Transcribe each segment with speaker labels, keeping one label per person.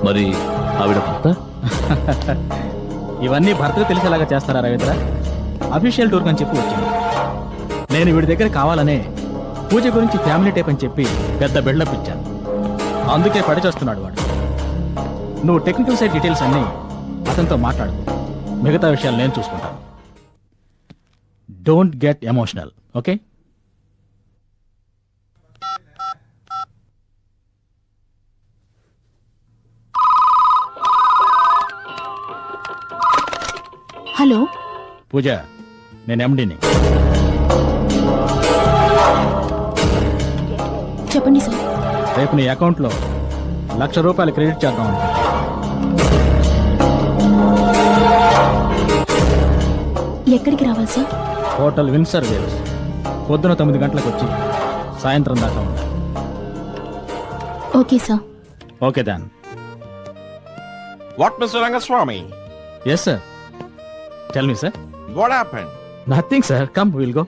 Speaker 1: మరి ఆవిడ భర్త?
Speaker 2: ఇవన్నీ భర్తకు తెలిసేలాగా చేస్తారా రవీంద్ర? అఫీషియల్ టూర్ అని చెప్పి వచ్చింది. నేను వీడి దగ్గర కావాలనే పూజ గురించి ఫ్యామిలీ టైప్ అని చెప్పి పెద్ద బిల్డప్ ఇచ్చాను. అందుకే పడిచేస్తున్నాడు వాడు. నువ్వు టెక్నికల్ సైడ్ డీటెయిల్స్ అన్నీ అతనితో మాట్లాడు. మిగతా విషయాలు నేను చూసుకుంటాను. Don't get emotional, okay?
Speaker 3: Hello
Speaker 2: Pooja, నేను ఎండీని.
Speaker 3: చెప్పండి సార్.
Speaker 2: రేపు నీ అకౌంట్లో ₹1,00,000 క్రెడిట్ చేద్దాం అనుకుంటున్నా.
Speaker 3: ఎక్కడికి రావాలి సార్?
Speaker 2: Hotel Windsor waves. పొద్దున 9 గంటలకు వచ్చి సాయంత్రం దాకా ఉండాలి.
Speaker 3: Okay sir.
Speaker 2: Okay done.
Speaker 4: What, Mr. Rangaswamy?
Speaker 2: Yes sir. Tell me sir.
Speaker 4: What happened?
Speaker 2: Nothing sir. Come, will go.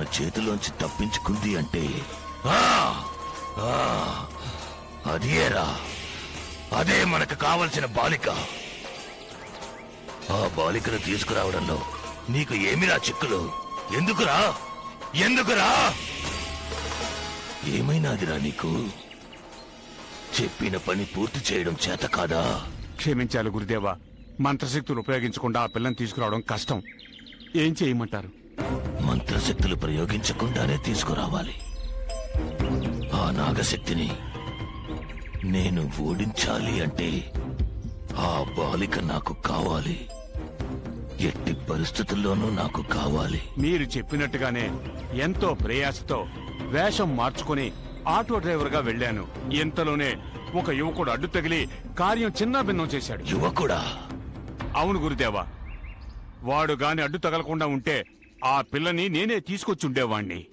Speaker 1: చేతిలోంచి తప్పించుకుంది అంటే ఆ! ఆ! అదేరా, అదే మనకు కావలసిన బాలిక. ఆ బాలికను తీసుకురావడంలో నీకు ఏమిరా చిక్కులు? ఎందుకురా? ఎందుకురా? ఏమైనాదిరా నీకు? చెప్పిన పని పూర్తి చేయడం చేత కాదా?
Speaker 4: క్షమించాలి గురుదేవా, మంత్రశక్తులు ఉపయోగించకుండా ఆ పిల్లని తీసుకురావడం కష్టం. ఏం చేయమంటారు?
Speaker 1: మంత్రశక్తులు ప్రయోగించకుండానే తీసుకురావాలి. ఆ నాగశక్తిని నేను ఓడించాలి అంటే ఆ బాలిక నాకు కావాలి. ఎట్టి పరిస్థితుల్లోనూ నాకు కావాలి.
Speaker 4: మీరు చెప్పినట్టుగానే ఎంతో ప్రయాసతో వేషం మార్చుకుని ఆటో డ్రైవర్ గా వెళ్ళాను. ఇంతలోనే ఒక యువకుడు అడ్డు తగిలి కార్యం చిన్న భిన్నం చేశాడు.
Speaker 1: యువకుడా?
Speaker 4: అవును గురుదేవా, వాడు గాని అడ్డు తగలకుండా ఉంటే ఆ పిల్లని నేనే తీసుకొచ్చి ఉండేవాణ్ణి.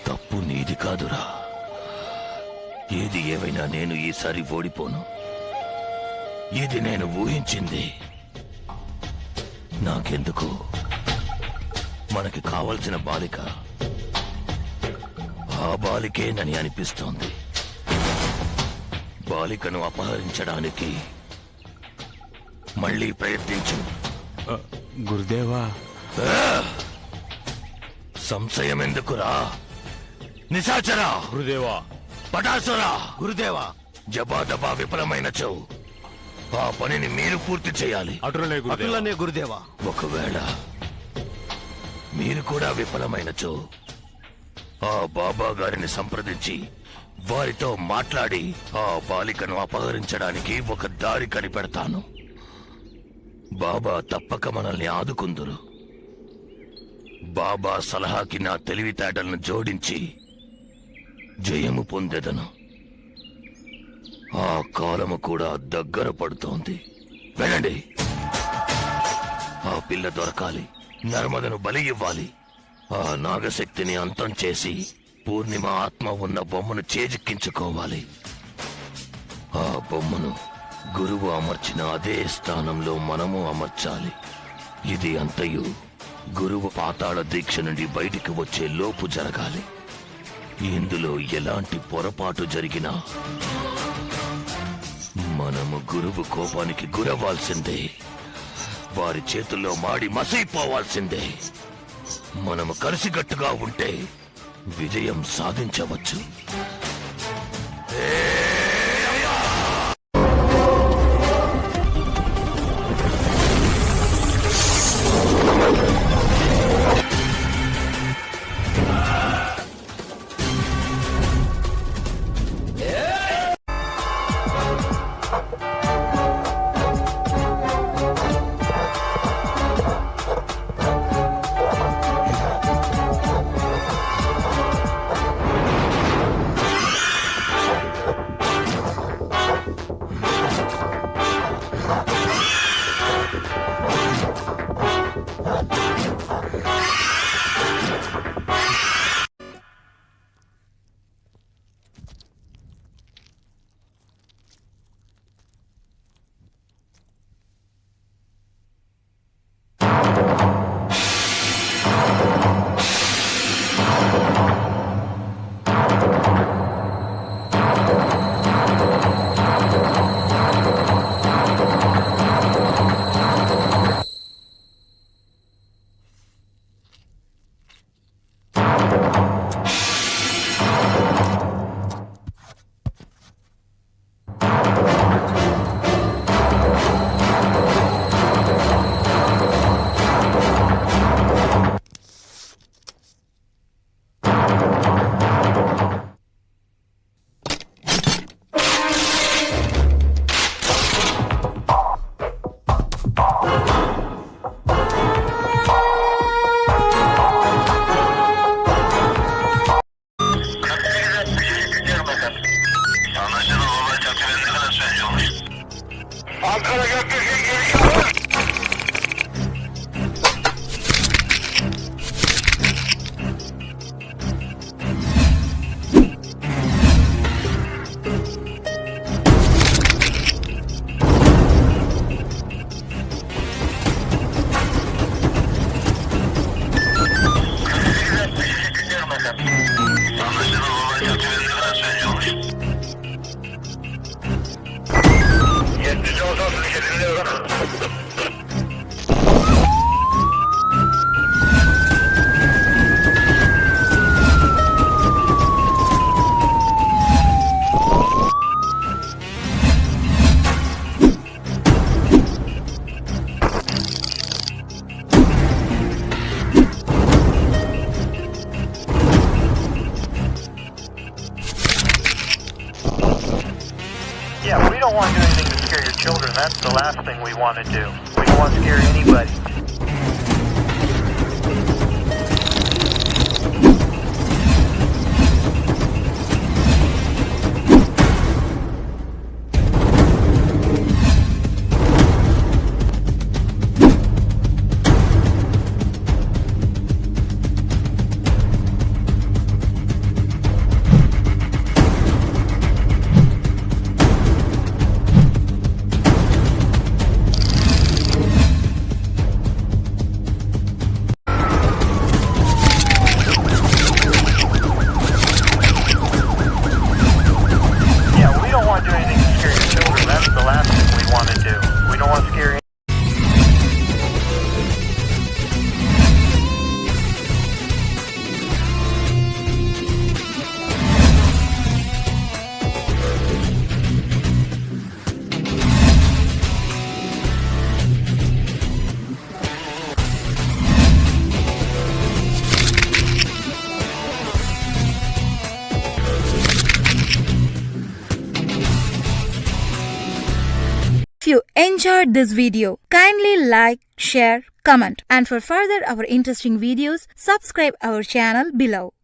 Speaker 1: తప్పు నీది కాదురా. ఏది ఏమైనా నేను ఈసారి ఓడిపోను. ఇది నేను ఊహించింది. నాకెందుకు మనకి కావలసిన బాలిక ఆ బాలికేనని అనిపిస్తోంది. బాలికను అపహరించడానికి మళ్ళీ ప్రయత్నించు.
Speaker 4: గురుదేవా,
Speaker 1: సంశయం ఎందుకురా? నిశాచరా!
Speaker 5: గురుదేవా,
Speaker 1: పటాసురా!
Speaker 5: గురుదేవా,
Speaker 1: జబాదబా విఫలమైనచో ఆ పనిని మీరు పూర్తి చేయాలి.
Speaker 5: అటులనే గురుదేవా.
Speaker 1: ఒకవేళ మీరు కూడా విఫలమైనచో ఆ బాబా గారిని సంప్రదించి వారితో మాట్లాడి ఆ బాలికను అపహరించడానికి ఒక దారి కనిపెడతాను. బాబా తప్పక మనల్ని ఆదుకుందురు. బాబా సలహాకి నా తెలివితేటలను జోడించి జయము పొందెదను. ఆ కాలము కూడా దగ్గర పడుతోంది. వెళ్ళండి. ఆ పిల్ల దొరకాలి. నర్మదను బలి ఇవ్వాలి. ఆ నాగశక్తిని అంతం చేసి పూర్ణిమ ఆత్మ ఉన్న బొమ్మను చేజిక్కించుకోవాలి. ఆ బొమ్మను గురువు అమర్చిన అదే స్థానంలో మనము అమర్చాలి. ఇది అంతయు గురువు పాతాళ దీక్ష నుండి బయటికి వచ్చే లోపు జరగాలి. ఇందులో ఎలాంటి పొరపాటు జరిగినా మనము గురువు కోపానికి గురవ్వాల్సిందే. వారి చేతుల్లో మాడి మసైపోవాల్సిందే. మనము కలిసికట్టుగా ఉంటే విజయం సాధించవచ్చు.
Speaker 5: don't want to do anything to scare your children. That's the last thing we want to do. We don't want to scare anybody. Yeah, we don't want to do anything to scare your children. That's the last thing we want to do. We don't want to scare
Speaker 6: If you enjoyed this video, kindly like, share, comment, and for further our interesting videos, subscribe our channel below.